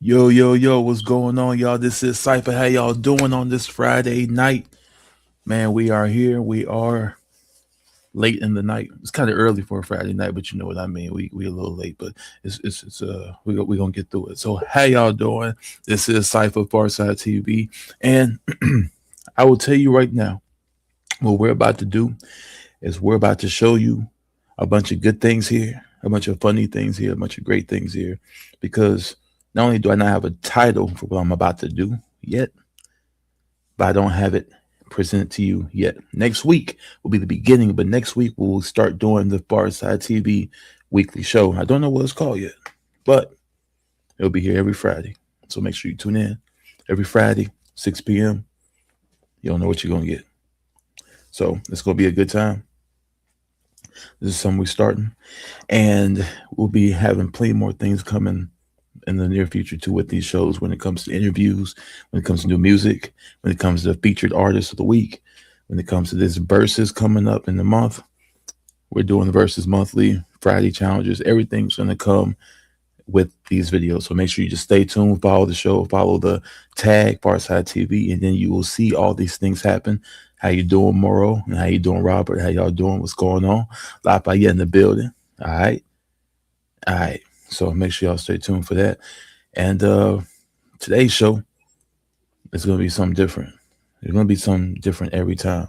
Yo, yo, yo, what's going on, y'all? This is Cypher. How y'all doing on this Friday night? Man, we are here. We are late in the night. It's kind of early for a Friday night, but you know what I mean. We a little late, but we gonna get through it. So how y'all doing? This is Cypher Farside TV, and I will tell you right now, what we're about to do is we're about to show you a bunch of good things here, a bunch of funny things here, a bunch of great things here, because not only do I not have a title for what I'm about to do yet, but I don't have it presented to you yet. Next week will be the beginning, but next week we'll start doing the Farside TV weekly show. I don't know what it's called yet, but it'll be here every Friday. So make sure you tune in every Friday, 6 p.m. You don't know what you're going to get. So it's going to be a good time. This is something we're starting, and we'll be having plenty more things coming in the near future too with these shows when it comes to interviews, when it comes to new music, when it comes to featured artists of the week, when it comes to this verses coming up in the month. We're doing the verses monthly, Friday challenges. Everything's going to come with these videos. So make sure you just stay tuned, follow the show, follow the tag Farside TV, and then you will see all these things happen. How you doing, Moro? And how you doing, Robert? How y'all doing? What's going on? Lafayette in the building. All right. All right. So make sure y'all stay tuned for that. And today's show is going to be something different. It's going to be something different every time.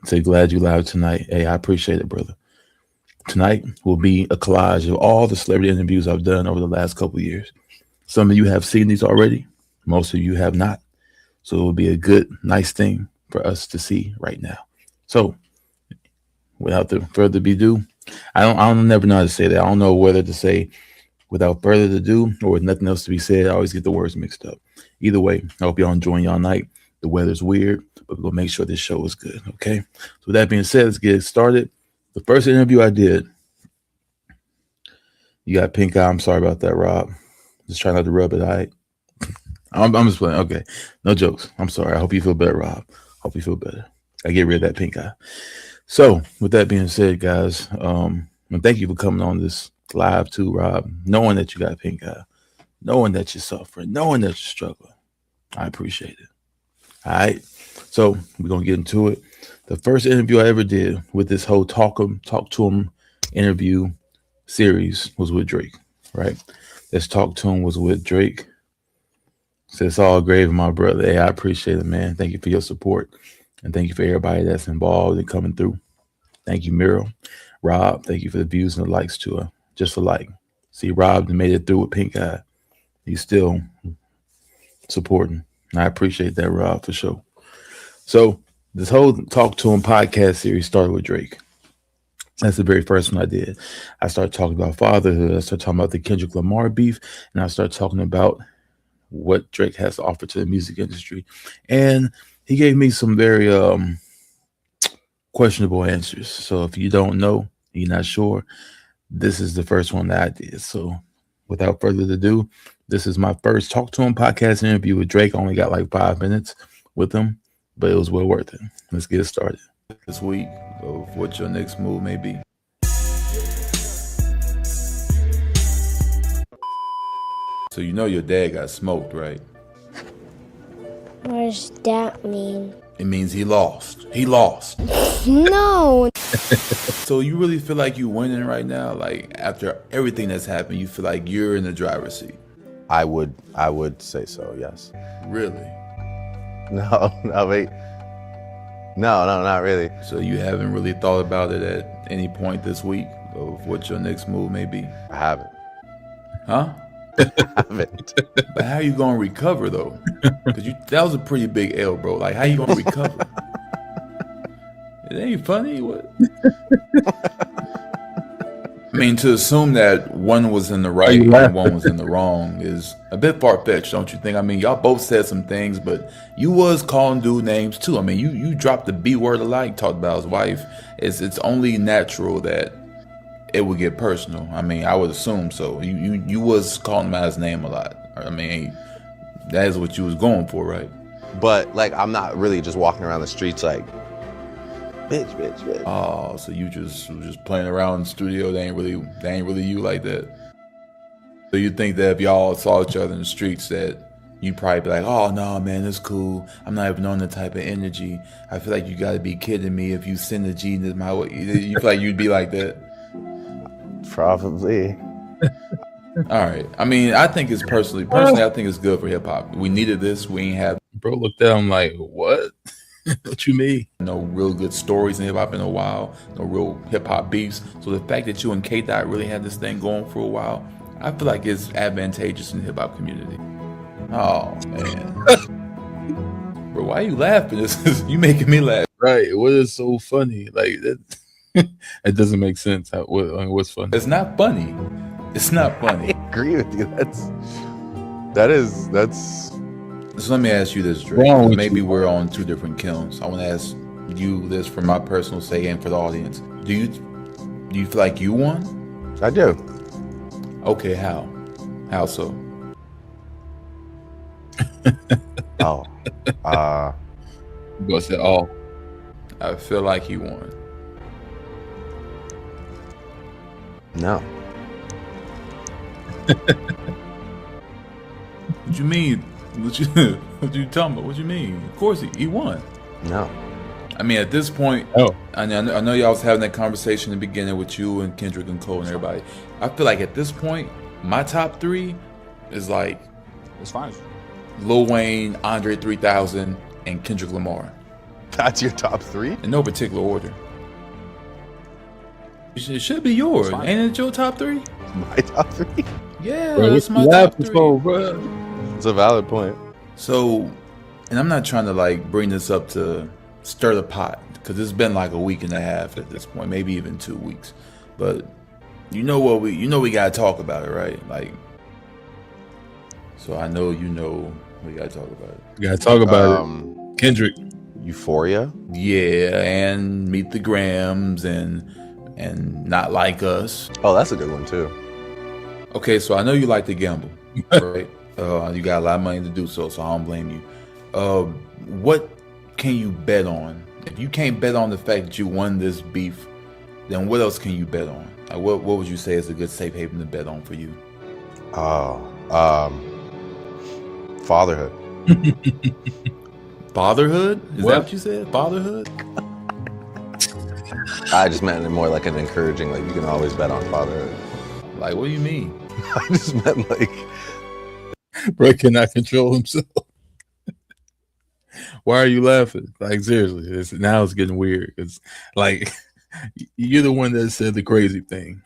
Say glad you live tonight. Hey, I appreciate it, brother. Tonight will be a collage of all the celebrity interviews I've done over the last couple of years. Some of you have seen these already. Most of you have not. So it will be a good, nice thing for us to see right now. So without the further ado, I don't never know how to say that. I don't know whether to say without further ado or with nothing else to be said. I always get the words mixed up. Either way, I hope y'all enjoying y'all night. The weather's weird, but we're gonna make sure this show is good. Okay. So with that being said, let's get started. The first interview I did, you got pink eye. I'm sorry about that, Rob. Just try not to rub it. All right. I'm just playing. Okay. No jokes. I'm sorry. I hope you feel better, Rob. Hope you feel better. I get rid of that pink eye. So with that being said, guys, and thank you for coming on this live too, Rob. Knowing that you got pink eye, knowing that you're suffering, knowing that you're struggling. I appreciate it. All right. So we're gonna get into it. The first interview I ever did with this whole talk to him interview series was with Drake. Right. This talk to him was with Drake. So it's all grave, my brother. Hey, I appreciate it, man. Thank you for your support. And thank you for everybody that's involved and coming through. Thank you, Miro. Rob, thank you for the views and the likes too. Just for like. See, Rob made it through with pink eye. He's still supporting. And I appreciate that, Rob, for sure. So this whole Talk to Him podcast series started with Drake. That's the very first one I did. I started talking about fatherhood. I started talking about the Kendrick Lamar beef. And I started talking about what Drake has to offer to the music industry. And he gave me some very questionable answers. So if you don't know, you're not sure, this is the first one that I did. So without further ado, this is my first Talk to Him podcast interview with Drake. I only got like 5 minutes with him, but it was well worth it. Let's get started. This week of what your next move may be. So you know your dad got smoked, right? What does that mean? It means he lost. He lost. No. So you really feel like you winning right now? Like after everything that's happened, you feel like you're in the driver's seat? I would say so, yes. Really? No, wait. No, not really. So you haven't really thought about it at any point this week of what your next move may be? I haven't. Huh? I haven't. But how you gonna recover though? Because that was a pretty big L, bro. Like how you gonna recover? It ain't funny. What? I mean, to assume that one was in the right and one was in the wrong is a bit far-fetched, don't you think? I mean, y'all both said some things, but you was calling dude names too. I mean, you dropped the B word a lot. You talked about his wife. It's only natural that it would get personal. I mean, I would assume so. You was calling him out his name a lot. I mean, that is what you was going for, right? But like, I'm not really just walking around the streets like, bitch. Oh, so you just was just playing around in the studio. They ain't really you like that. So you think that if y'all saw each other in the streets, that you'd probably be like, "Oh no, man, it's cool. I'm not even on the type of energy. I feel like you got to be kidding me if you send a genius my way." You feel like you'd be like that? Probably. All right. I mean, I think it's personally, I think it's good for hip hop. We needed this. We ain't have. Bro looked at him like, "What? What you mean?" No real good stories in hip hop in a while. No real hip hop beefs. So the fact that you and K Dot really had this thing going for a while, I feel like it's advantageous in the hip hop community. Oh man, bro, why are you laughing? You making me laugh. Right? What is so funny? Like that? It doesn't make sense. What's funny? It's not funny. It's not funny. I agree with you. That's. So let me ask you this, Drake. Maybe we're on two different kilns. I want to ask you this for my personal sake and for the audience. Do you feel like you won? I do. Okay, how? How so? Oh. What's it all? I feel like he won. No. What you mean? What you talking about? What you mean? Of course he won. No. I mean, at this point, I know y'all was having that conversation in the beginning with you and Kendrick and Cole and everybody. I feel like at this point, my top three is like, it's fine. Lil Wayne, Andre 3000, and Kendrick Lamar. That's your top three? In no particular order. It should be yours. Ain't it your top three? It's my top three? Yeah, it's my top three. Bro. It's a valid point. So, and I'm not trying to like bring this up to stir the pot, because it's been like a week and a half at this point, maybe even 2 weeks. But we gotta talk about it, right? Like, so I know we gotta talk about it. We gotta talk about it. Kendrick. Euphoria? Yeah, and Meet the Grams and Not Like Us. Oh, that's a good one too. Okay, so I know you like to gamble, right? You got a lot of money to do so I don't blame you. What can you bet on? If you can't bet on the fact that you won this beef, then what else can you bet on? Like, what would you say is a good safe haven to bet on for you? Fatherhood. Fatherhood? Is that what you said? Fatherhood? I just meant it more like an encouraging, like you can always bet on fatherhood. Like, what do you mean? I just meant like... Bro cannot control himself. Why are you laughing? Like, seriously, now it's getting weird. It's like, you're the one that said the crazy thing.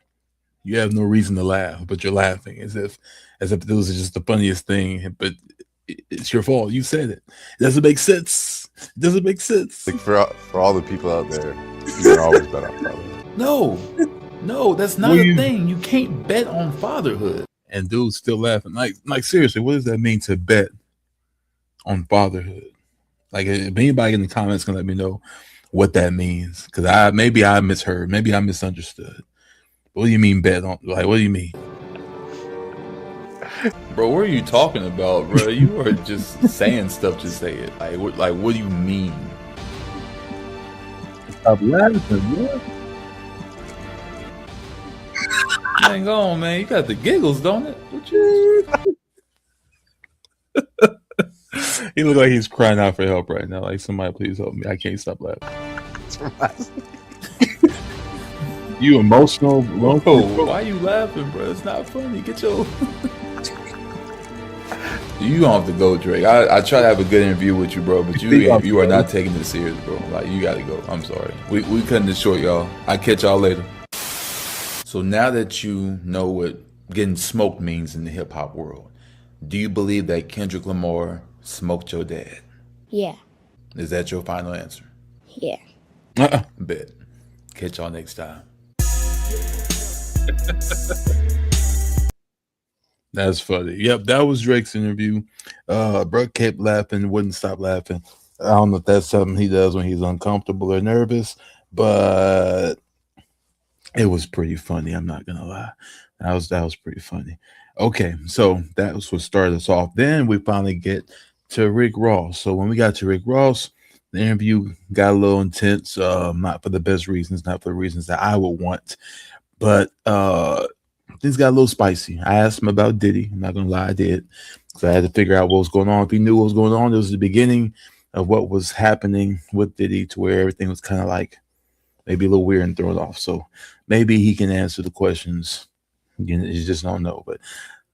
You have no reason to laugh, but you're laughing as if this was just the funniest thing, but it's your fault. You said it. It doesn't make sense. It doesn't make sense. Like for all the people out there, you can always bet on fatherhood. No, that's not a thing. You can't bet on fatherhood. And dude's still laughing. Like seriously, what does that mean to bet on fatherhood? Like, if anybody in the comments can let me know what that means, because maybe I misheard, maybe I misunderstood. What do you mean bet on? Like, what do you mean? Bro, what are you talking about, bro? You are just saying stuff to say it. Like, what do you mean? Stop laughing, bro. Hang on, man. You got the giggles, don't it? What you? He look like he's crying out for help right now. Like, somebody please help me. I can't stop laughing. You emotional? Whoa, why you laughing, bro? It's not funny. Get your... You don't have to go, Drake. I try to have a good interview with you, bro, but you are not taking this serious, bro. Like, you gotta go. I'm sorry. We cutting this short, y'all. I'll catch y'all later. So now that you know what getting smoked means in the hip hop world, do you believe that Kendrick Lamar smoked your dad? Yeah. Is that your final answer? Yeah. Bet. Catch y'all next time. That's funny. Yep, that was Drake's interview. Bro kept laughing, wouldn't stop laughing. I don't know if that's something he does when he's uncomfortable or nervous, but it was pretty funny. I'm not gonna lie. That was pretty funny. Okay, so that was what started us off. Then we finally get to Rick Ross. So when we got to Rick Ross, the interview got a little intense. Not for the best reasons, not for the reasons that I would want, but things got a little spicy. I asked him about Diddy. I'm not gonna lie, I did. So I had to figure out what was going on. If he knew what was going on, it was the beginning of what was happening with Diddy, to where everything was kind of like maybe a little weird and thrown off. So maybe he can answer the questions. You just don't know. But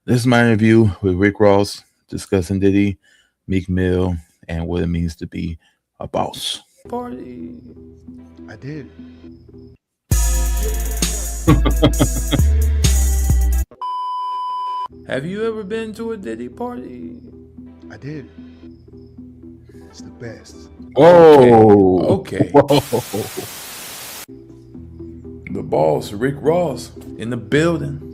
this is my interview with Rick Ross discussing Diddy, Meek Mill, and what it means to be a boss. Party. I did. Have you ever been to a Diddy party? I did. It's the best. Whoa. Okay. Whoa. The boss, Rick Ross, in the building.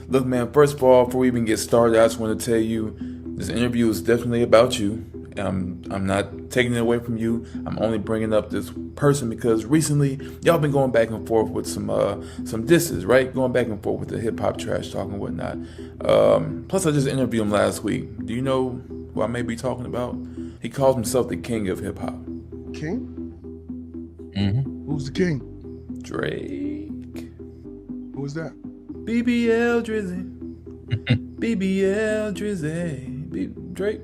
Look, man, first of all, before we even get started, I just want to tell you, this interview is definitely about you. I'm not taking it away from you. I'm only bringing up this person because recently y'all been going back and forth with some disses, right? Going back and forth with the hip hop trash talk and whatnot. Plus, I just interviewed him last week. Do you know who I may be talking about? He calls himself the king of hip hop. King? Mm-hmm. Who's the king? Drake. Who is that? BBL Drizzy. BBL Drizzy. Drake.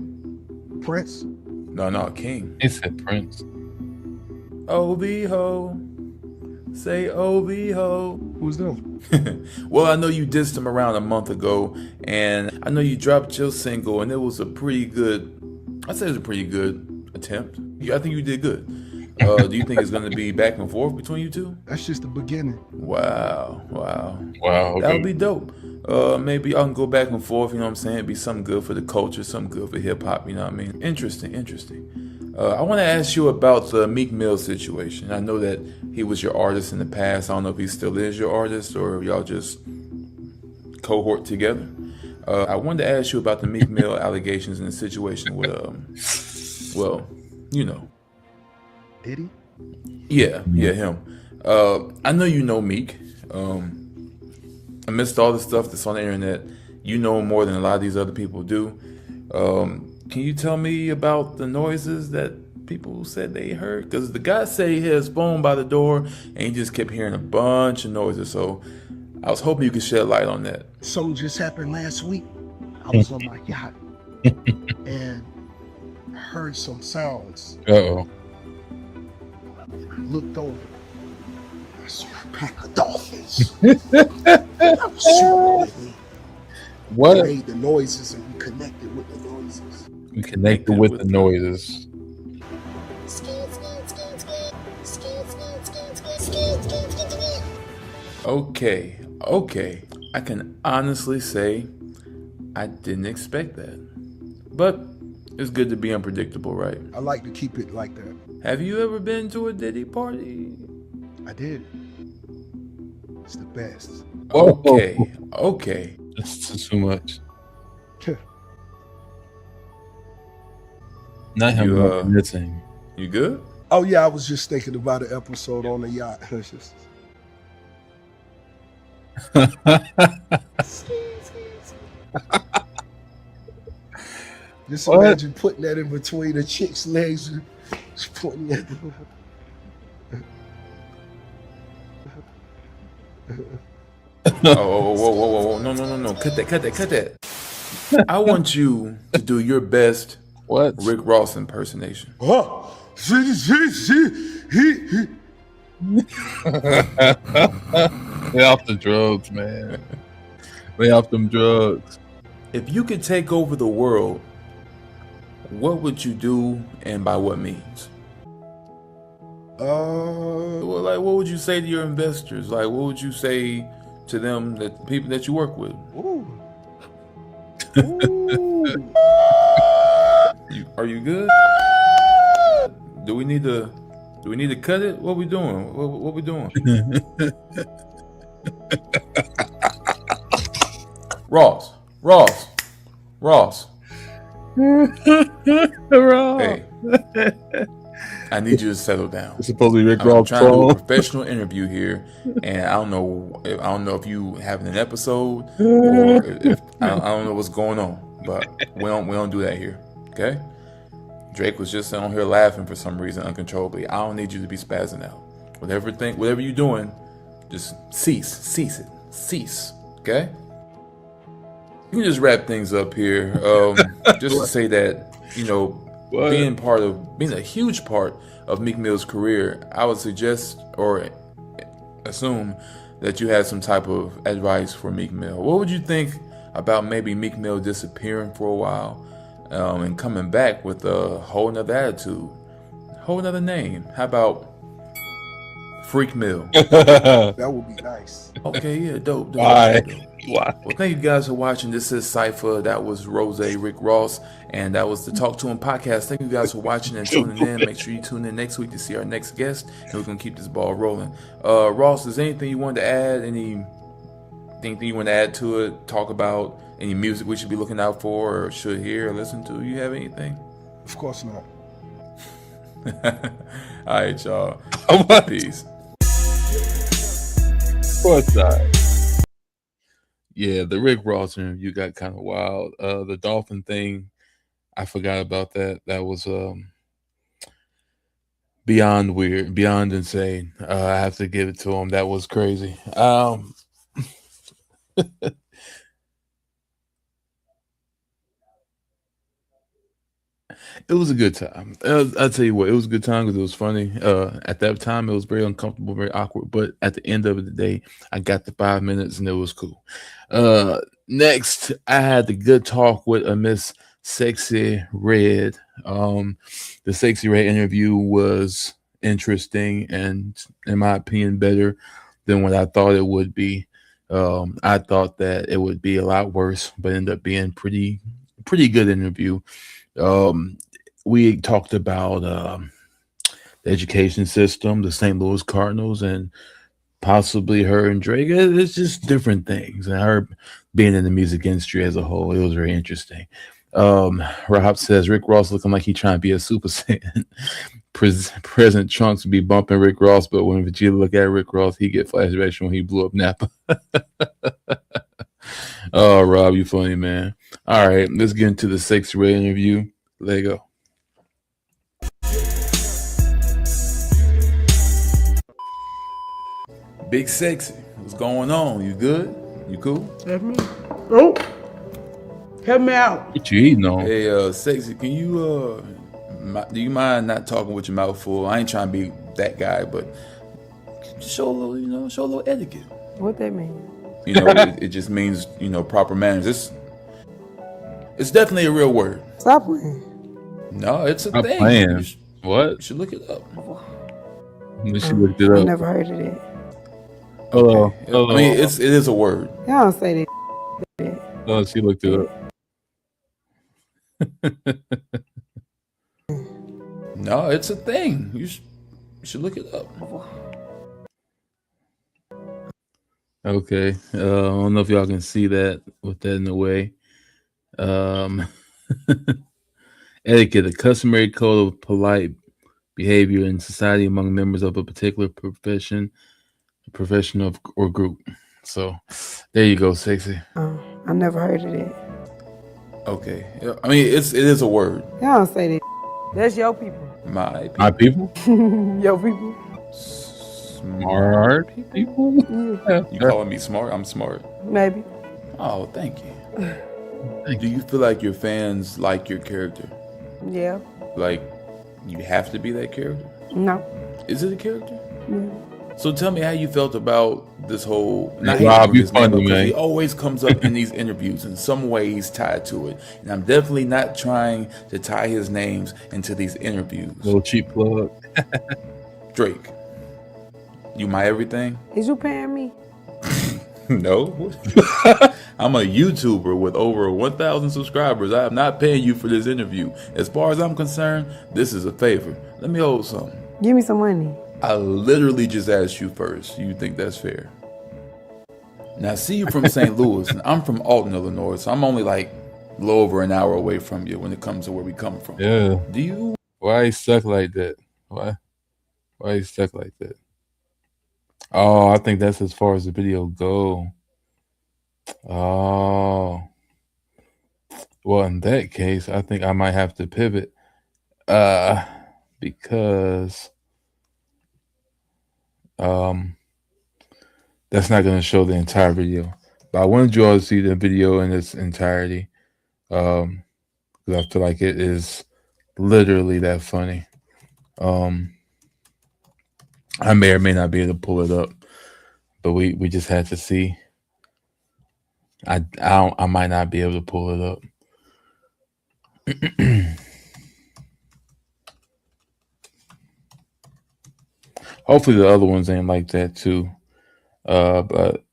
Prince? No, King. He said Prince. OB ho. Say OB ho. Who's them? Well, I know you dissed him around a month ago, and I know you dropped your single, and it was a pretty good, I'd say it was a pretty good attempt. I think you did good. Do you think it's going to be back and forth between you two? That's just the beginning. Wow. Okay. That would be dope. Maybe I can go back and forth, you know what I'm saying? It'd be something good for the culture, something good for hip hop, you know what I mean? Interesting. I want to ask you about the Meek Mill situation. I know that he was your artist in the past. I don't know if he still is your artist or if y'all just cohort together. I wanted to ask you about the Meek Mill allegations and the situation with, well, you know. Did he? Yeah, him. I know you know Meek. Amidst all the stuff that's on the internet, you know more than a lot of these other people do. Can you tell me about the noises that people said they heard? Because the guy said he had his phone by the door and he just kept hearing a bunch of noises. So I was hoping you could shed light on that. Something just happened last week. I was on my yacht and heard some sounds. Uh-oh. I looked over. I saw a pack of dolphins. I was shooting at me. What? I made the noises and we connected with the noises. We connected with the noises. Okay. I can honestly say I didn't expect that. But it's good to be unpredictable, right? I like to keep it like that. Have you ever been to a Diddy party? I did. It's the best. Okay. That's too much. Not him missing. You good? Oh yeah, I was just thinking about an episode on the yacht. Just imagine putting that in between a chick's legs and just pointing at them. Whoa. No. Cut that. I want you to do your best Rick Ross impersonation. Lay off the drugs, man. Lay off them drugs. If you could take over the world, what would you do and by what means? Well, like, what would you say to your investors? Like, what would you say to them, that people that you work with? Ooh. Are you good? Do we need to cut it? What we doing? What we doing? Ross. Hey, I need you to settle down. It's supposed to be Rick I'm Ross. trying to do a professional interview here, and I don't know if you having an episode or if I don't know what's going on, but we don't do that here, okay? Drake was just on here laughing for some reason uncontrollably. I don't need you to be spazzing out. Whatever you're doing, Just cease it, cease. Okay. You can just wrap things up here. Just to say that What? being a huge part of Meek Mill's career, I would suggest or assume that you had some type of advice for Meek Mill. What would you think about maybe Meek Mill disappearing for a while and coming back with a whole nother attitude, whole nother name? How about Freak Mill? That would be nice. Okay, yeah, dope. Why? Why? Well, thank you guys for watching. This is Cypher. That was Rose, Rick Ross, and that was the Talk to Him podcast. Thank you guys for watching and tuning in. Make sure you tune in next week to see our next guest, and we're gonna keep this ball rolling. Ross, is there anything you wanted to add? Anything you want to add to it? Talk about any music we should be looking out for, or should hear or listen to? You have anything? Of course not. All right, y'all. Peace. What's that? Yeah, the Rick Ross interview got kind of wild. The dolphin thing, I forgot about that. That was beyond weird, beyond insane. I have to give it to him. That was crazy. It was a good time. I'll tell you what, it was a good time because it was funny. At that time, it was very uncomfortable, very awkward. But at the end of the day, I got the 5 minutes and it was cool. Next, I had the good talk with a Miss Sexy Red. The Sexy Red interview was interesting and, in my opinion, better than what I thought it would be. I thought that it would be a lot worse, but ended up being pretty good interview. We talked about the education system, the St. Louis Cardinals, and possibly her and Drake. It's just different things, and her being in the music industry as a whole. It was very interesting. Rob says Rick Ross looking like he trying to be a super saiyan. President Trunks would be bumping Rick Ross, but when Vegeta look at Rick Ross, he get flashbacks when he blew up Napa. Oh, Rob, you funny, man. All right, let's get into the Sexy Red interview. Let go. Big Sexy, what's going on? You good? You cool? That's me. Oh, help me out. What you eating on? Hey, Sexy, can you do you mind not talking with your mouth full? I ain't trying to be that guy, but show a little, show a little etiquette. What that mean? It just means proper manners. It's definitely a real word. Stop playing. No, it's a I'm thing. playing. You What? should look it up. She looked it I up. never heard of that. Hello. I mean, it is a word. Y'all don't say that. Oh, she looked it up. No, it's a thing. You should look it up. Okay. I don't know if y'all can see that with that in the way. Etiquette, a customary code of polite behavior in society among members of a particular profession or group. So there you go, Sexy. I never heard of that. Okay. I mean, it is a word. Y'all don't say that. That's your people. My My people? Your people. Smart people? You calling me smart? I'm smart. Maybe. Oh, thank you. Do you feel like your fans like your character? Yeah. Like you have to be that character? No. Is it a character? Mm. So tell me how you felt about this whole. Rob, you funny, man. He always comes up in these interviews in some way he's tied to it, and I'm definitely not trying to tie his names into these interviews. Little cheap plug. Drake, you my everything? Is you paying me? No. I'm a YouTuber with over 1,000 subscribers. I am not paying you for this interview. As far as I'm concerned, this is a favor. Let me hold something. Give me some money. I literally just asked you first. You think that's fair? Now, see, you're from St. Louis, and I'm from Alton, Illinois, so I'm only like a little over an hour away from you when it comes to where we come from. Yeah. Do you? Why he stuck like that? Why he stuck like that? Oh, I think that's as far as the video go. Oh. Well, in that case, I think I might have to pivot. Because That's not going to show the entire video, but I wanted you all to see the video in its entirety, because I feel like it is literally that funny. I may or may not be able to pull it up, but we just had to see. I might not be able to pull it up. Hopefully the other ones ain't like that too. But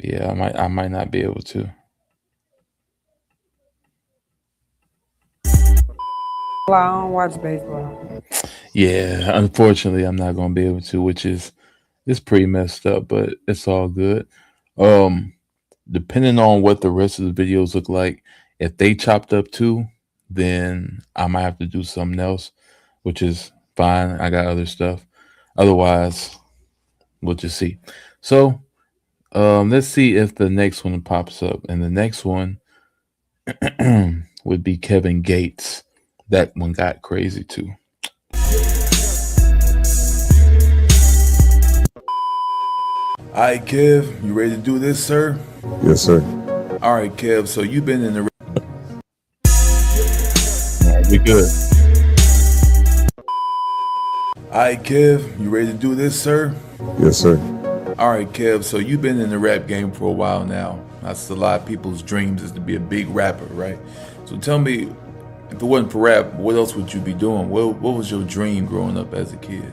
yeah, I might not be able to. I don't watch baseball. Yeah, unfortunately, I'm not gonna be able to, which is it's pretty messed up, but it's all good. Depending on what the rest of the videos look like, if they chopped up too, then I might have to do something else, which is fine. I got other stuff. Otherwise, we'll just see. So, let's see if the next one pops up, and the next one would be Kevin Gates. That one got crazy too. All right, Kev, you ready to do this, sir? Yes, sir. All right, Kev. So you've been in the. We good. All right, Kev, you ready to do this, sir? Yes, sir. All right, Kev. So you've been in the rap game for a while now. That's a lot of people's dreams is to be a big rapper, right? So tell me, if it wasn't for rap, what else would you be doing? What was your dream growing up as a kid?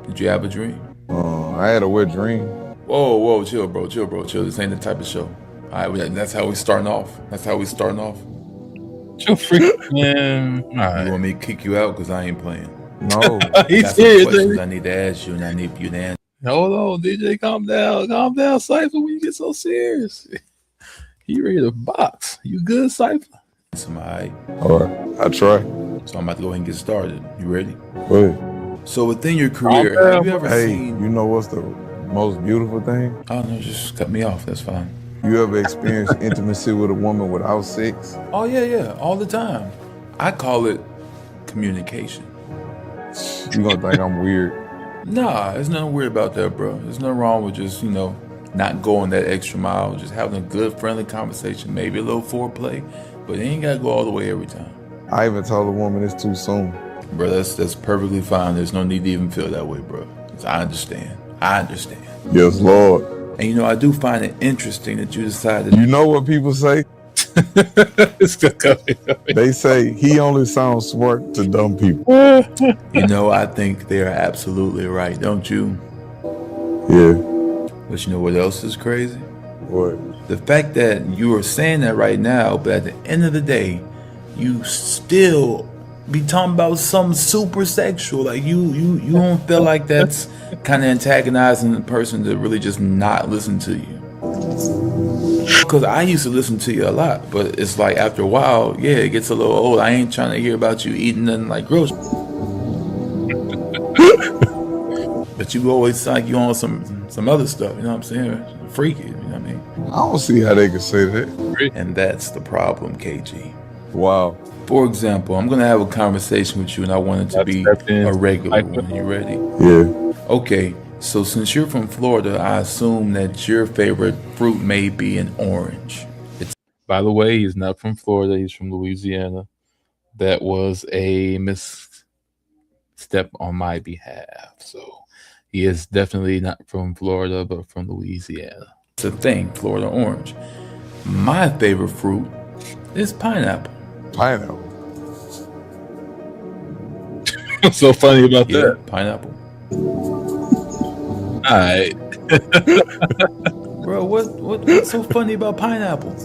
Did you have a dream? I had a wet dream. Whoa, chill, bro, chill. This ain't the type of show. All right, that's how we starting off. Your freak man. All You right. want me to kick you out because I ain't playing? No. I He's got some serious. questions I need to ask you, and I need you to answer. Hold on, DJ. Calm down, Cypher. When you get so serious, you ready to box? You good, Cypher? All right. All right. I try. So I'm about to go ahead and get started. You ready? Go ahead. So within your career, have you ever Hey, seen? you know what's the most beautiful thing? Oh no, just cut me off. That's fine. You ever experienced intimacy with a woman without sex? Oh yeah, all the time. I call it communication. You gonna think I'm weird. Nah, there's nothing weird about that, bro. There's nothing wrong with just, not going that extra mile, just having a good, friendly conversation, maybe a little foreplay, but it ain't gotta go all the way every time. I even told a woman it's too soon. Bro, that's perfectly fine. There's no need to even feel that way, bro. 'Cause I understand. Yes, Lord. And I do find it interesting that you decided. You know what people say? It's good. They say he only sounds smart to dumb people. I think they are absolutely right, don't you? Yeah. But you know what else is crazy? What? The fact that you are saying that right now, but at the end of the day, you still be talking about something super sexual. Like you don't feel like that's kind of antagonizing the person to really just not listen to you. Because I used to listen to you a lot, but it's like after a while, yeah, it gets a little old. I ain't trying to hear about you eating nothing like groceries. But you always sound like you on some other stuff, you know what I'm saying? Freaky, you know what I mean? I don't see how they can say that. And that's the problem, KG. Wow. For example, I'm going to have a conversation with you, and I want it to be a regular one. You ready? Yeah. Okay, so since you're from Florida, I assume that your favorite fruit may be an orange. By the way, he's not from Florida. He's from Louisiana. That was a misstep on my behalf. So he is definitely not from Florida, but from Louisiana. It's a thing, Florida orange. My favorite fruit is pineapple. Pineapple. What's so funny about Yeah, that? pineapple. All right. Bro, what's so funny about pineapple?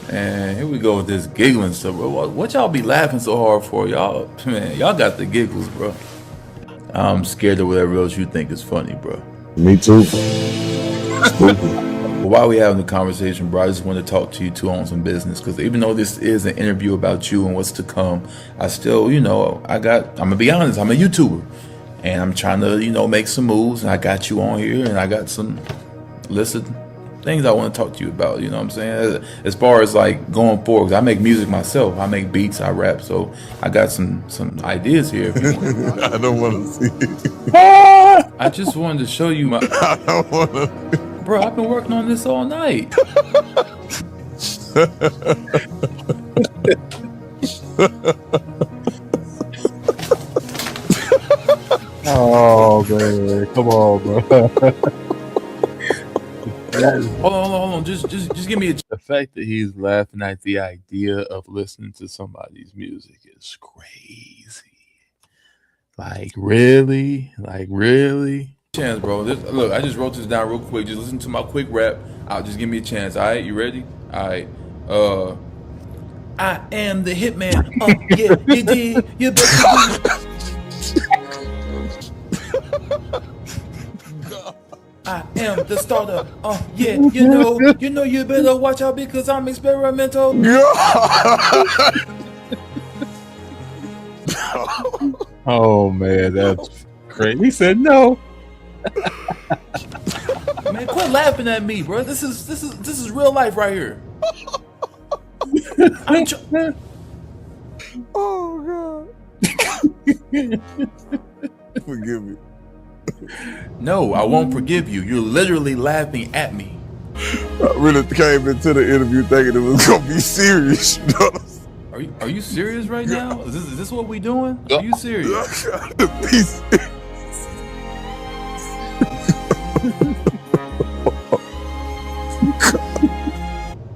And here we go with this giggling stuff, bro. What y'all be laughing so hard for? Y'all got the giggles, bro. I'm scared of whatever else you think is funny, bro. Me too. Stupid. But while we having the conversation, bro, I just want to talk to you two on some business, because even though this is an interview about you and what's to come, I still, I'm gonna be honest, I'm a YouTuber, and I'm trying to, make some moves, and I got you on here, and I got some list of things I want to talk to you about. You know what I'm saying? As far as like going forward, 'cause I make music myself. I make beats, I rap, so I got some ideas here. If you want. I don't want to see it. I just wanted to show you my. I don't want to. Bro, I've been working on this all night. Oh man, come on, bro. Hold on. Just give me the fact that he's laughing at the idea of listening to somebody's music is crazy. Like really? Chance, bro. Look, I just wrote this down real quick. Just listen to my quick rap. Just give me a chance. All right, you ready? All right. I am the hitman. Yeah, you did. You better. I am the starter. Yeah, you know, you better watch out because I'm experimental. Oh man, that's crazy. He said no. Man, quit laughing at me, bro. This is real life right here. Oh God. Forgive me. No, I won't forgive you. You're literally laughing at me. I really came into the interview thinking it was gonna be serious. You know? Are you serious right now? Is this what we doing? Are you serious?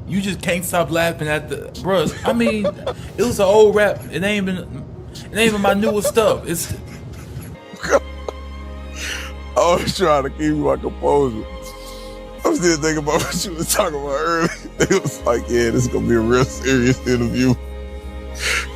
You just can't stop laughing at the bros. I mean, it was an old rap. It ain't even my newest stuff. It's. I was trying to keep my composure. I'm still thinking about what you was talking about earlier. It was like, yeah, this is gonna be a real serious interview.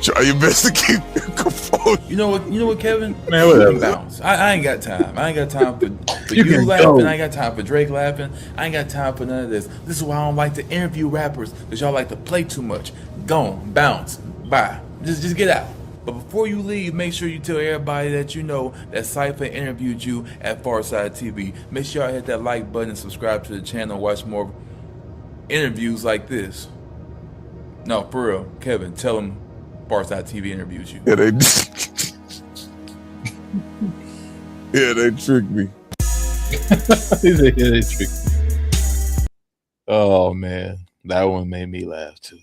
Try your best to keep your composure. You know what, Kevin? Man, whatever. Bounce. I ain't got time. I ain't got time for you laughing. Go. I ain't got time for Drake laughing. I ain't got time for none of this. This is why I don't like to interview rappers, because y'all like to play too much. Gone, bounce, bye. Just get out. But before you leave, make sure you tell everybody that you know that Cypher interviewed you at FarsideTV. Make sure y'all hit that like button and subscribe to the channel and watch more interviews like this. No, for real. Kevin, tell them FarsideTV interviews you. Yeah, they tricked me. He said, yeah, they tricked me. Oh man, that one made me laugh too.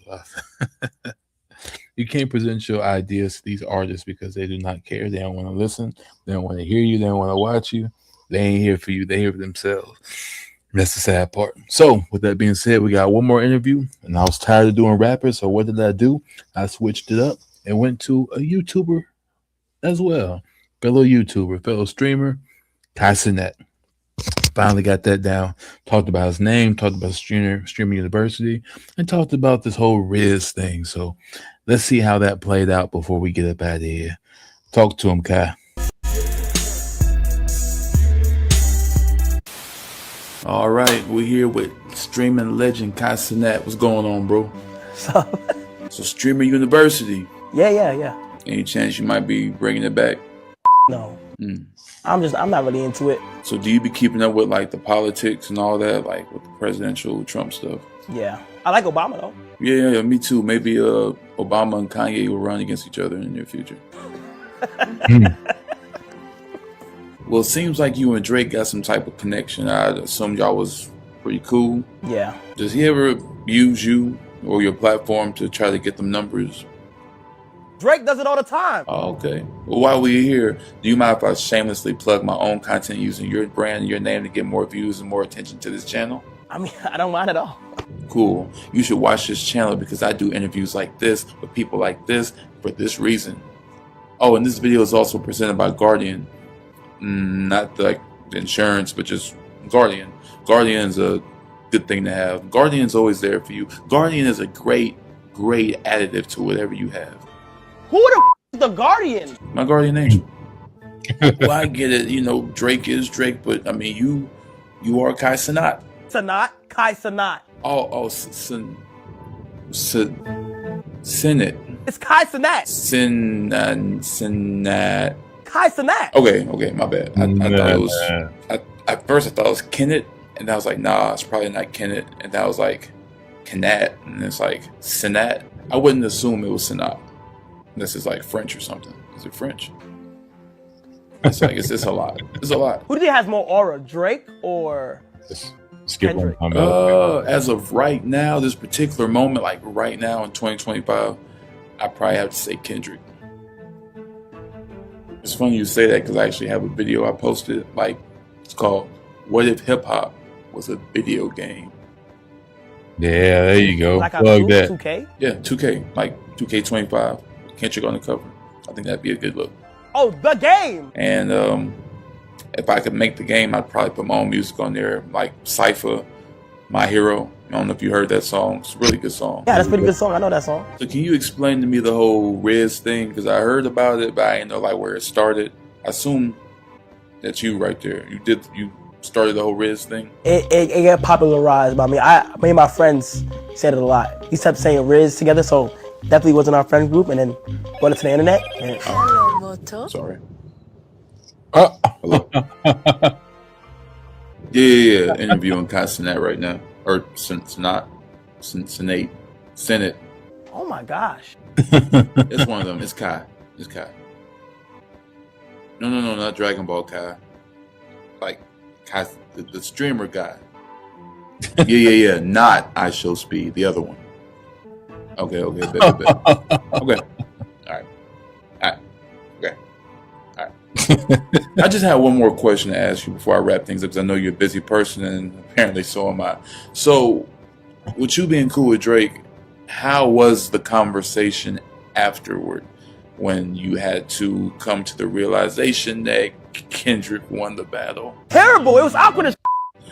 You can't present your ideas to these artists because they do not care. They don't want to listen. They don't want to hear you. They don't want to watch you. They ain't here for you. They here for themselves. That's the sad part. So with that being said, we got one more interview, and I was tired of doing rappers. So what did I do? I switched it up and went to a YouTuber as well. Fellow YouTuber, fellow streamer, FarsideTV. Finally got that down. Talked about his name, talked about Streamer University, and talked about this whole Riz thing. So let's see how that played out before we get up out of here. Talk to him, Kai. All right, we're here with streaming legend FarsideTV. What's going on, bro? So Streamer University. Yeah. Any chance you might be bringing it back? No. I'm not really into it. So do you be keeping up with like the politics and all that, like with the presidential Trump stuff? Yeah. I like Obama though. Yeah, me too. Maybe Obama and Kanye will run against each other in the near future. Well, it seems like you and Drake got some type of connection. I assume y'all was pretty cool. Yeah. Does he ever use you or your platform to try to get them numbers? Drake does it all the time. Oh, okay. Well, while we're here, do you mind if I shamelessly plug my own content using your brand and your name to get more views and more attention to this channel? I mean, I don't mind at all. Cool. You should watch this channel because I do interviews like this with people like this for this reason. Oh, and this video is also presented by Guardian. Not like the insurance, but just Guardian. Guardian's a good thing to have. Guardian's always there for you. Guardian is a great additive to whatever you have. Who the is the Guardian? My guardian angel. Well, I get it. You know, Drake is Drake, but I mean, you are Kai Cenat. Cenat? Kai Cenat. Senate. It's Kai Cenat. Senat. Kai Cenat. Okay, my bad. I thought it was. At first, I thought it was Kenneth, And I was like, nah, it's probably not Kenneth. And I was like, Kanat. And it's like, Senat. I wouldn't assume it was Senat. This is like French or something. Is it French? It's like, it's a lot. It's a lot. Who do you think has more aura, Drake or Skip Kendrick? As of right now, this particular moment, like right now in 2025, I probably have to say Kendrick. It's funny you say that because I actually have a video I posted. Like, it's called "What If Hip Hop Was a Video Game?" Yeah, there you go. Like Plug that. 2K? Yeah, 2K, like 2K25. Kendrick on the cover. I think that'd be a good look. Oh, the game. And if I could make the game, I'd probably put my own music on there, like Cypher, My Hero. I don't know if you heard that song. It's a really good song. Yeah, that's a pretty good song. I know that song. So can you explain to me the whole Riz thing? Because I heard about it, but I didn't know like where it started. I assume that's you right there. You started the whole Riz thing? It got popularized by me. Me and my friends said it a lot. We kept saying Riz together, so definitely was in our friend group, and then brought it to the internet. And, Sorry. Hello. Yeah. Interviewing Kai Senat right now. Or Senate. oh my gosh. It's one of them. It's Kai. No, not Dragon Ball Kai. Like Kai, the streamer guy. Yeah. Not I Show Speed. The other one. Okay. Bet. Okay. All right. Okay. All right. I just have one more question to ask you before I wrap things up, because I know you're a busy person, and apparently so am I. So, with you being cool with Drake, how was the conversation afterward when you had to come to the realization that Kendrick won the battle? Terrible. It was awkward as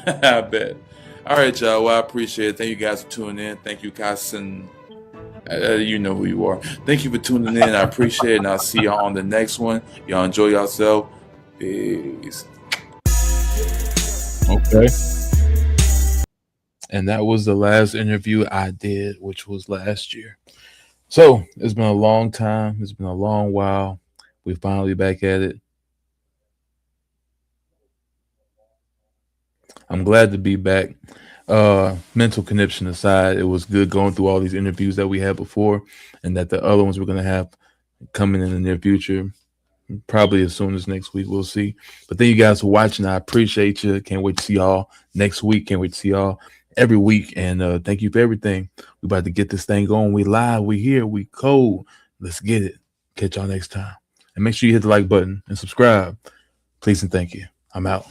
I bet. All right, y'all. Well, I appreciate it. Thank you guys for tuning in. Thank you, Kassen. You know who you are. Thank you for tuning in. I appreciate it, and I'll see y'all on the next one. Y'all enjoy yourself. Peace. Okay. And that was the last interview I did, which was last year. So it's been a long time. It's been a long while. We're finally back at it. I'm glad to be back. Mental connection aside, it was good going through all these interviews that we had before, and that the other ones we're going to have coming in the near future, probably as soon as next week. We'll see. But thank you guys for watching. I appreciate you. Can't wait to see y'all next week. Can't wait to see y'all every week. And thank you for everything. We about to get this thing going. We live. We here. We cold. Let's get it. Catch y'all next time. And make sure you hit the like button and subscribe. Please and thank you. I'm out.